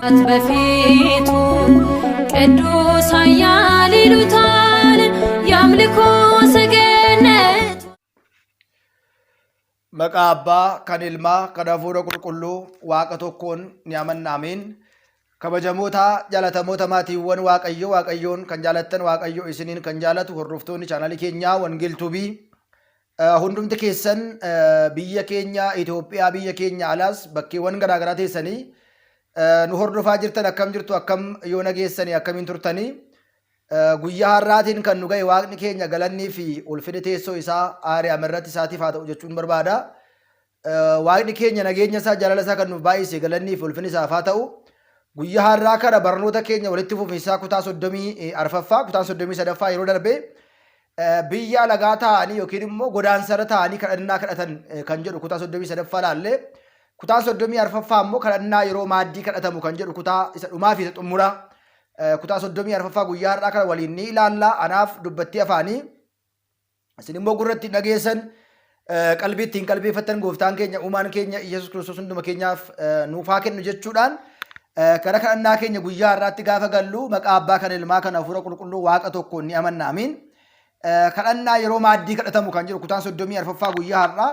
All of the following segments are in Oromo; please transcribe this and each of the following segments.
በፊቱ ቅዱስ ኃያል ይሉታል ያምልኮ ሰገነት መቃ አባ ከንልማ ከዳፉረ ቁልቁሉ ዋቀ ቶኮን ኒያመናሜን ከበጀሞታ ጃለተሞታ ማቲወን ዋቀዮን ከንጃለተን ዋቀዮ እስኒን ከንጃለቱ ሁሩፍቶኒ ቻናሊ ኬኛ ወንጌል ቱቢ ሁንዱምት ኬሰን ብየ ኬኛ ኢትዮጵያ ብየ ኬኛ አላስ በኬወን ገራገራ ቴሰኒ nu hordofaa jirtan akkam jirtu akkam yoo nageessanii akkamiin turtanii guyyaa har'aatiin kan nu ga'e waaqni keenya galannii fi ulfina teessoo isaa aari'aa irratti isaatiif haa ta'u jechuun barbaada. Waaqni keenya nageenya isaa jaalala isaa kan nuuf baay'ise galannii fi ulfina isaaf haa ta'u. Guyyaa har'aa kana barnoota keenya walitti fufiinsaa kutaa 34ffaa kutaa 33ffaa yeroo darbe biyya lagaa ta'anii yookiin immoo godaansara ta'anii kadhannaa kadhatan kan jedhu kutaa 33ffaa laallee kutaa 34ffaa immoo kadhannaa yeroo maaddii kadhatamu kan jedhu kutaa isa dhumaa fi isa xumura kutaa 34ffaa guyyaa har'aa kana waliin ni ilaalla. Anaaf dubbattii afaanii isin immoo gurratti dhageessan qalbii ittiin qalbeeffattan gooftaan keenya uumaan keenya Iyesuus Kiristoos hunduma keenyaaf nuuf haa kennu jechuudhaan kana kadhannaa keenya guyyaa har'aatti gaafa gallu maqaa abbaa kan ilmaa kan hafuura qulqulluu waaqa tokkoon ni amanna amiin. Kadhannaa yeroo maaddii kadhatamu kan jedhu kutaa 34ffaa guyyaa har'aa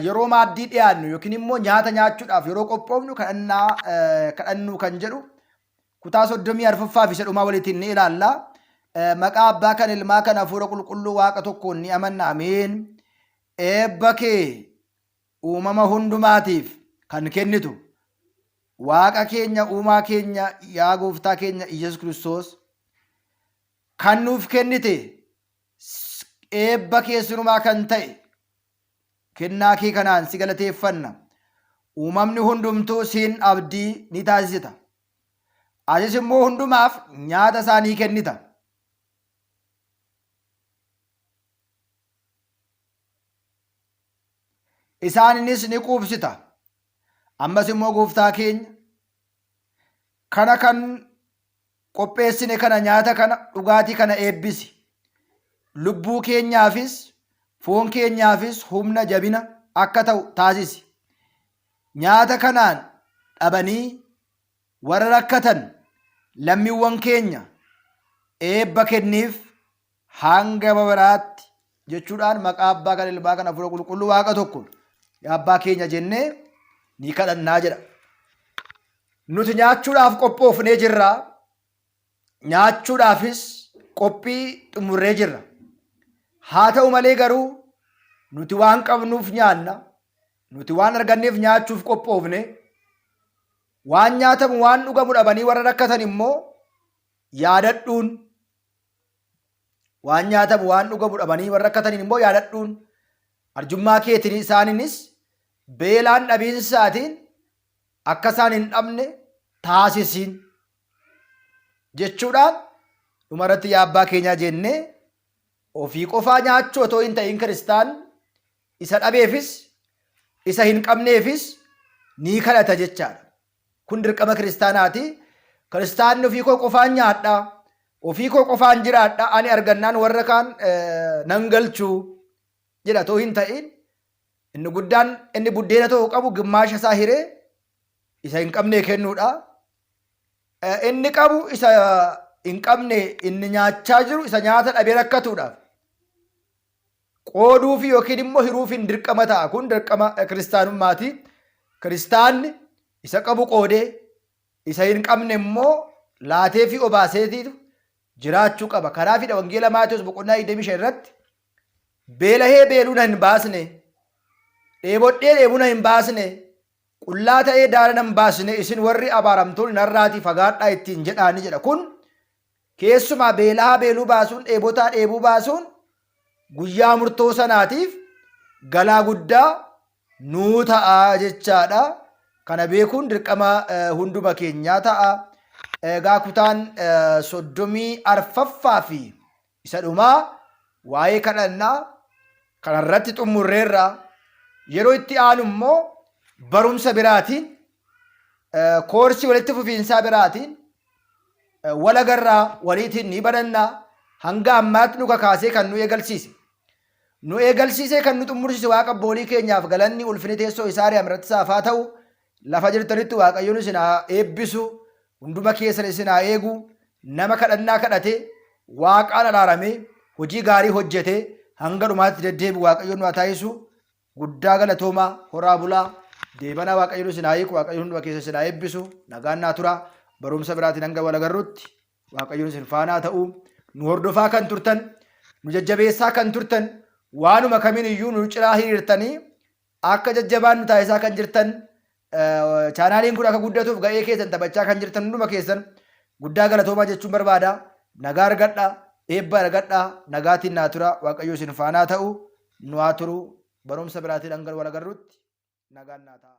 yeroo maaddii dhiyaannu yookiin immoo nyaata nyaachuudhaaf yeroo qophoofnu kadhannu kan jedhu kutaa 34ffaa fi isa dhumaa walitiin ni ilaalla. Maqaa abbaa kan ilmaa kan hafuura qulqulluu waaqa tokkoon ni amanna amiin. Eebba kee uumama hundumaatiif kan kennitu waaqa keenya uumaa keenya yaa gooftaa keenya Iyesuus Kiristoos kan nuuf kennite eebba keessinumaa kan ta'e kennaa kee kanaan si galateeffanna. Uumamni hundumtuu siin abdii ni taasisita. Asis immoo hundumaaf nyaata isaanii kennita. Isaaninis ni quubsita. Ammas immoo gooftaa keenya kana kan qopheessine kana nyaata kana dhugaatii kana eebbisi. Lubbuu keenyaafis foon keenyaafis humna jabina akka ta'u taasisi. Nyaata kanaan dhabanii warra rakkatan lammiiwwan keenya eebba kenniif hanga baraatti jechuudhaan maqaa abbaa kan ilmaa kan hafuura qulqulluu waaqa tokko yaa abbaa keenya jennee ni kadhannaa jedha. Nuti nyaachuudhaaf qophoofnee jirra. Nyaachuudhaafis qophii xumurree jirra. Haa ta'u malee garuu nuti waan qabnuuf nyaanna. Nuti waan arganneef nyaachuuf qophoofne. Waan nyaatamu waan dhugamu dhabanii warra rakkatan immoo yaadadhuun. Waan nyaatamu waan dhugamu dhabanii warra rakkatan immoo yaadadhuun. Arjummaa keetiin isaaniinis beelaan dhabiinsaatiin akka isaan hin dhabne taasisiin jechuudhaan dhumarratti yaa abbaa keenyaa jennee ofii qofaa nyaachuu otoo hin ta'in kiristaan isa dhabeefis isa hin qabneefis ni kadhata jechaadha. Kun dirqama kiristaanaati. Kiristaanni ofii koo qofaan nyaadha, ofii koo qofaan jiraadha, ani argannaan warra kaan nan galchuu jedha otoo hin ta'in inni guddaan inni buddeena ta'uu qabu gimmaasha isaa hiree isa hin qabne kennuudha. Inni qabu isa hin qabne inni nyaachaa jiru isa nyaata dhabee rakkatuudhaaf qooduuf yookiin immoo hiruuf hin dirqama ta'a. Kun dirqama kiristaanummaati. Kiristaanni isa qabu qoodee isa hin qabne immoo laatee fi obaaseetiitu jiraachuu qaba. Kanaafidha wangeela Maatewos boqonnaa 25 irratti beelahee beeluu na hin baasne, dheebodhee dheebuu na hin baasne, qullaa ta'ee daara na hin baasne isin warri abaaramtoonni narraatii fagaadhaa ittiin jedhaani jedha. Kun keessumaa beelahaa beeluu baasuun dheebotaa dheebuu baasuun guyyaa murtoo sanaatiif galaa guddaa nuu ta'a jechaadha. Kana beekuun dirqama hunduma keenyaa ta'a. Egaa kutaan 34ffaa fi isa dhumaa waa'ee kadhannaa kanarratti xumurreerra. Yeroo itti aanu immoo barumsa biraatiin koorsii walitti fufiinsaa biraatiin walagarraa waliitiin ni barannaa. Hanga ammaatti nu kakaasee kan nu eegalsiise. Nu eegalsiisee kan nu xumursiise waaqa boolii keenyaaf galanni ulfina teessoo isaa ari'amirratti isaaf haa ta'u. lafa jirtanitti waaqayyoon isin haa eebbisu, hunduma keessan isin haa eegu. Nama kadhannaa kadhate waaqaan araaramee hojii gaarii hojjete hanga dhumaatti deddeebi'u waaqayyoon nu haa taasisu. Guddaa galatoomaa, horaa bulaa, deebanaa waaqayyoon isin haa eegu, waaqayyoon hunduma keessa isin haa eebbisu. Nagaan naa tura. Barumsa biraatiin hanga wal agarrutti waaqayyoon isin faanaa ta'u. Nu hordofaa kan turtan, nu jajjabeessaa kan turtan, waanuma kamiin iyyuu nu cinaa hiriirtanii akka jajjabaan nu taasisaa kan jirtan, chaanaaliin kun akka guddatuuf ga'ee keessan taphachaa kan jirtan hunduma keessan guddaa galatoomaa jechuun barbaada. Nagaa argadhaa, eebba argadhaa, nagaatiin naa tura. Waaqayyo isin faanaa ta'u, nu haa turu. Barumsa biraatiin hanga wal agarrutti nagaan naa ta'a.